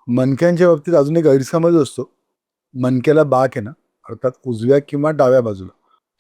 मणक्यांच्या बाबतीत अजून एक गैरसमज असतो. मणक्याला बाक आहे ना, अर्थात उजव्या किंवा डाव्या बाजूला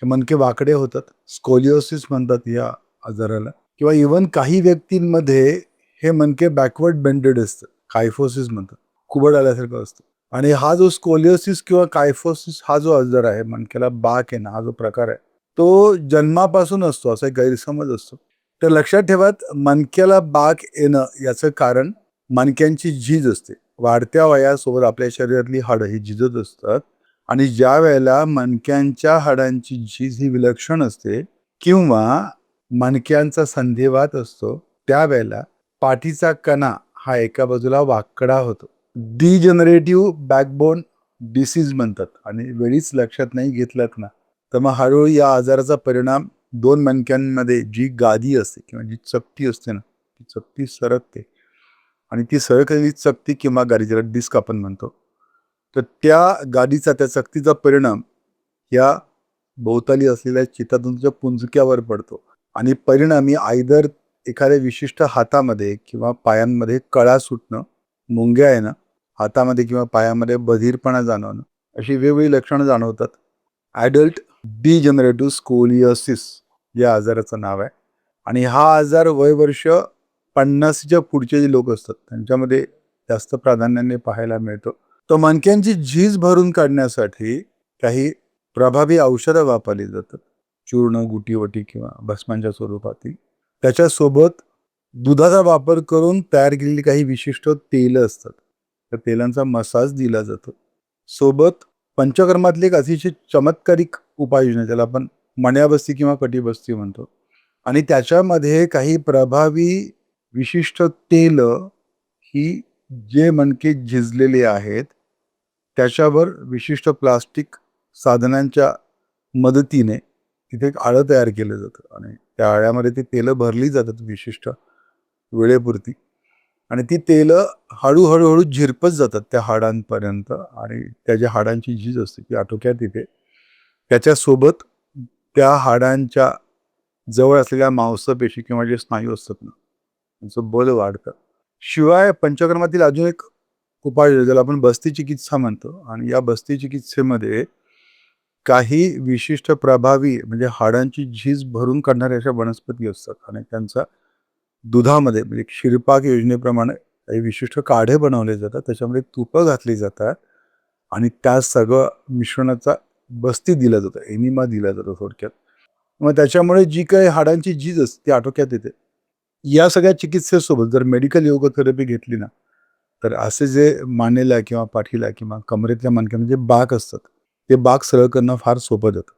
हे मणके वाकडे होतात. स्कोलिओसिस म्हणतात या आजाराला. किंवा इव्हन काही व्यक्तींमध्ये हे मणके बॅकवर्ड बेंडेड असतात. कायफोसिस म्हणतात. कुबड आल्यासारखं असतं. आणि हा जो स्कोलिओसिस किंवा कायफोसिस हा जो आजार आहे, मणक्याला बाक आहे ना, हा जो प्रकार आहे, तो जन्मापासून असतो असा एक गैरसमज असतो. तर लक्षात ठेवा, मणक्याला बाक येणं याचं कारण मणक्यांची झीज असते. वाढत्या वयासोबत आपल्या शरीरातली हाडं ही झिजत असतात आणि ज्या वेळेला मणक्यांच्या हाडांची झीज ही विलक्षण असते किंवा मणक्यांचा संधिवात असतो, त्यावेळेला पाठीचा कणा हा एका बाजूला वाकडा होतो. डिजनरेटिव्ह बॅकबोन डिसीज म्हणतात. आणि वेळीच लक्षात नाही घेतलात ना, तर मग हळूहळू या आजाराचा परिणाम दोन मणक्यांमध्ये जी गादी असते किंवा जी चकती असते ना, ती चकती सरकते आणि ती सरकलेली चकती किंवा गादी, ज्याला डिस्क आपण म्हणतो, तर त्या गादीचा, त्या चकतीचा परिणाम या भोवताली असलेल्या चितातूनच्या पुंजक्यावर पडतो आणि परिणामी आयदर एखाद्या विशिष्ट हातामध्ये किंवा पायांमध्ये कळा सुटणं, मुंग्या येणं, हातामध्ये किंवा पायामध्ये बधीरपणा जाणवणं, अशी वेगवेगळी लक्षणं जाणवतात. ॲडल्ट डिजनरेटिव्ह स्कोलिओसिस या आजाराचं नाव आहे. आणि हा आजार वयवर्ष 50च्या पुढचे जे लोक असतात त्यांच्यामध्ये जास्त प्राधान्याने पाहायला मिळतो. तर मणक्यांची झीज भरून काढण्यासाठी काही प्रभावी औषधं वापरली जातात. चूर्ण, गुटीवटी किंवा भस्मांच्या स्वरूपातील. त्याच्यासोबत दुधाचा वापर करून तयार केलेली काही विशिष्ट तेलं असतात. त्या तेलांचा मसाज दिला जातो. सोबत पंचकर्मातली एक अतिशय चमत्कारिक उपाययोजना, ज्याला आपण मण्याबस्ती किंवा कटिबस्ती म्हणतो, आणि त्याच्यामध्ये काही प्रभावी विशिष्ट तेल ही जे मणके झिजलेले आहेत त्याच्यावर विशिष्ट प्लास्टिक साधनांच्या मदतीने तिथे एक आळं तयार केलं जातं आणि त्या आळ्यामध्ये ती तेलं भरली जातात विशिष्ट वेळेपुरती आणि ती तेलं हळूहळू झिरपत जातात त्या हाडांपर्यंत आणि त्या ज्या हाडांची झीज असते ती आटोक्यात येते. त्याच्यासोबत त्या हाडांच्या जवळ असलेल्या मांसपेशी किंवा जे स्नायू असतात ना, त्यांचं बल वाढतं. शिवाय पंचकर्मातील अजून एक उपाय ज्याला आपण बस्ती चिकित्सा म्हणतो आणि या बस्ती चिकित्सेमध्ये काही विशिष्ट प्रभावी म्हणजे हाडांची झीज भरून काढणाऱ्या अशा वनस्पती असतात आणि त्यांचा दुधामध्ये म्हणजे क्षीरपाक योजनेप्रमाणे काही विशिष्ट काढे बनवले जातात. त्याच्यामध्ये तुपं घातली जातात आणि त्या सगळं मिश्रणाचा बस्ती दिला जातो, एनिमा दिला जातो थोडक्यात. मग त्याच्यामुळे जी काही हाडांची झीज असते ती आटोक्यात येते. या सगळ्या चिकित्सेसोबत जर मेडिकल योगोथेरपी घेतली ना, तर असे जे मानेला किंवा पाठीला किंवा कमरेतल्या मणक्यामध्ये जे बाक असतात, ते बाक सरळ करणं फार सोपं जातं.